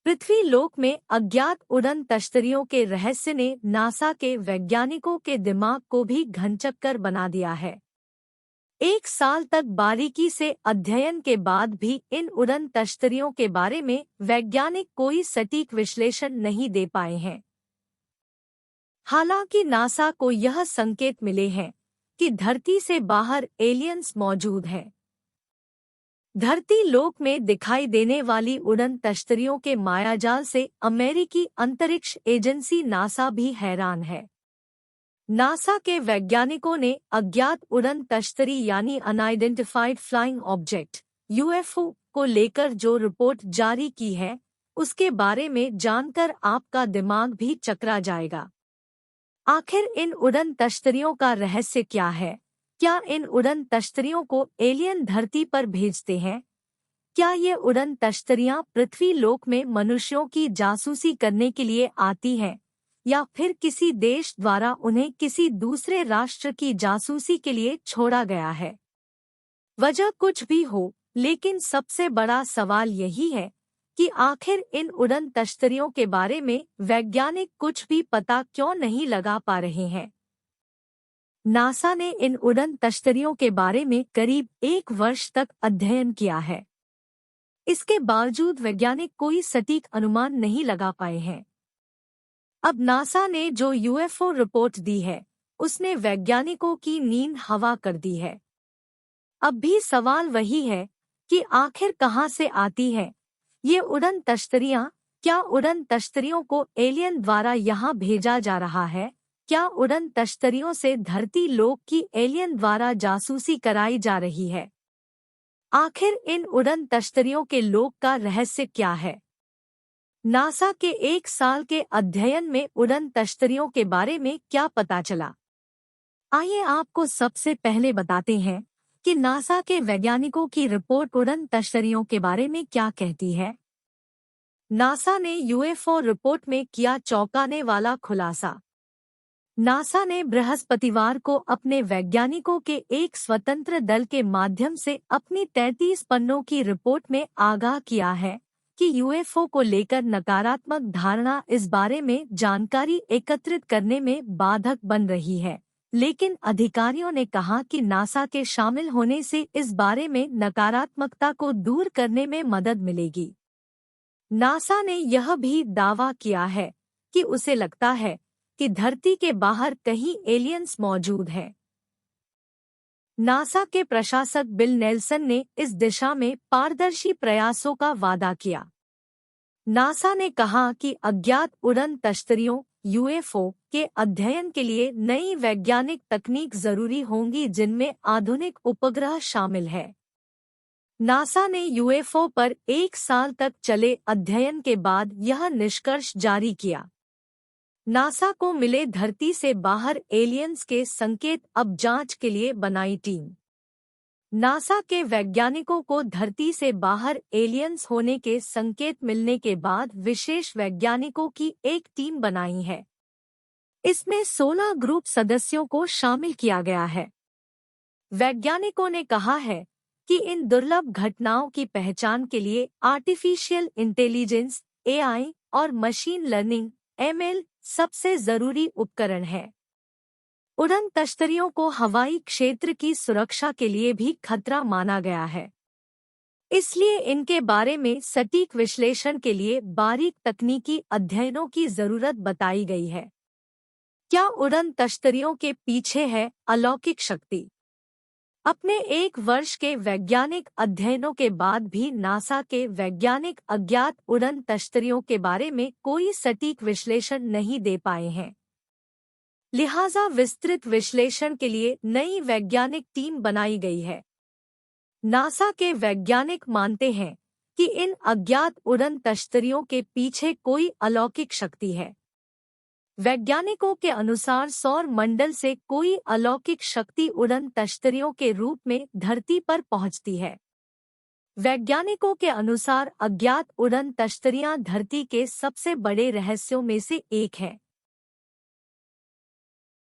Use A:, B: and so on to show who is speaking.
A: पृथ्वी लोक में अज्ञात उड़न तश्तरियों के रहस्य ने नासा के वैज्ञानिकों के दिमाग को भी घनचक्कर बना दिया है। 1 साल तक बारीकी से अध्ययन के बाद भी इन उड़न तश्तरियों के बारे में वैज्ञानिक कोई सटीक विश्लेषण नहीं दे पाए हैं। हालांकि नासा को यह संकेत मिले हैं कि धरती से बाहर एलियंस मौजूद हैं। धरती लोक में दिखाई देने वाली उड़न तश्तरियों के मायाजाल से अमेरिकी अंतरिक्ष एजेंसी नासा भी हैरान है। नासा के वैज्ञानिकों ने अज्ञात उड़न तश्तरी यानी अनआइडेंटिफाइड फ्लाइंग ऑब्जेक्ट यूएफओ को लेकर जो रिपोर्ट जारी की है, उसके बारे में जानकर आपका दिमाग भी चकरा जाएगा। आखिर इन उड़न तश्तरियों का रहस्य क्या है? क्या इन उड़न तश्तरियों को एलियन धरती पर भेजते हैं? क्या ये उड़न तश्तरियां पृथ्वी लोक में मनुष्यों की जासूसी करने के लिए आती हैं, या फिर किसी देश द्वारा उन्हें किसी दूसरे राष्ट्र की जासूसी के लिए छोड़ा गया है? वजह कुछ भी हो, लेकिन सबसे बड़ा सवाल यही है कि आखिर इन उड़न तश्तरियों के बारे में वैज्ञानिक कुछ भी पता क्यों नहीं लगा पा रहे हैं। नासा ने इन उड़न तश्तरियों के बारे में करीब 1 वर्ष तक अध्ययन किया है। इसके बावजूद वैज्ञानिक कोई सटीक अनुमान नहीं लगा पाए हैं। अब नासा ने जो यूएफओ रिपोर्ट दी है, उसने वैज्ञानिकों की नींद हवा कर दी है। अब भी सवाल वही है कि आखिर कहां से आती है ये उड़न तश्तरियां? क्या उड़न तश्तरियों को एलियन द्वारा यहां भेजा जा रहा है? क्या उड़न तश्तरियों से धरती लोक की एलियन द्वारा जासूसी कराई जा रही है? आखिर इन उड़न तश्तरियों के लोक का रहस्य क्या है? नासा के 1 साल के अध्ययन में उड़न तश्तरियों के बारे में क्या पता चला? आइए आपको सबसे पहले बताते हैं कि नासा के वैज्ञानिकों की रिपोर्ट उड़न तश्तरियों के बारे में क्या कहती है। नासा ने यूएफओ रिपोर्ट में किया चौंकाने वाला खुलासा। नासा ने बृहस्पतिवार को अपने वैज्ञानिकों के एक स्वतंत्र दल के माध्यम से अपनी 33 पन्नों की रिपोर्ट में आगाह किया है कि यूएफओ को लेकर नकारात्मक धारणा इस बारे में जानकारी एकत्रित करने में बाधक बन रही है, लेकिन अधिकारियों ने कहा कि नासा के शामिल होने से इस बारे में नकारात्मकता को दूर करने में मदद मिलेगी। नासा ने यह भी दावा किया है कि उसे लगता है कि धरती के बाहर कहीं एलियंस मौजूद हैं। नासा के प्रशासक बिल नेल्सन ने इस दिशा में पारदर्शी प्रयासों का वादा किया। नासा ने कहा कि अज्ञात उड़न तश्तरियों यूएफओ के अध्ययन के लिए नई वैज्ञानिक तकनीक जरूरी होंगी, जिनमें आधुनिक उपग्रह शामिल है। नासा ने यूएफओ पर 1 साल तक चले अध्ययन के बाद यह निष्कर्ष जारी किया। नासा को मिले धरती से बाहर एलियंस के संकेत। अब जांच के लिए बनाई टीम। नासा के वैज्ञानिकों को धरती से बाहर एलियंस होने के संकेत मिलने के बाद विशेष वैज्ञानिकों की एक टीम बनाई है। इसमें 16 ग्रुप सदस्यों को शामिल किया गया है। वैज्ञानिकों ने कहा है कि इन दुर्लभ घटनाओं की पहचान के लिए आर्टिफिशियल इंटेलिजेंस एआई और मशीन लर्निंग एमएल सबसे जरूरी उपकरण है। उड़न तश्तरियों को हवाई क्षेत्र की सुरक्षा के लिए भी खतरा माना गया है, इसलिए इनके बारे में सटीक विश्लेषण के लिए बारीक तकनीकी अध्ययनों की जरूरत बताई गई है। क्या उड़न तश्तरियों के पीछे है अलौकिक शक्ति? अपने 1 वर्ष के वैज्ञानिक अध्ययनों के बाद भी नासा के वैज्ञानिक अज्ञात उड़न तश्तरियों के बारे में कोई सटीक विश्लेषण नहीं दे पाए हैं। लिहाजा विस्तृत विश्लेषण के लिए नई वैज्ञानिक टीम बनाई गई है। नासा के वैज्ञानिक मानते हैं कि इन अज्ञात उड़न तश्तरियों के पीछे कोई अलौकिक शक्ति है। वैज्ञानिकों के अनुसार सौर मंडल से कोई अलौकिक शक्ति उड़न तश्तरियों के रूप में धरती पर पहुंचती है। वैज्ञानिकों के अनुसार अज्ञात उड़न तश्तरियां धरती के सबसे बड़े रहस्यों में से एक है।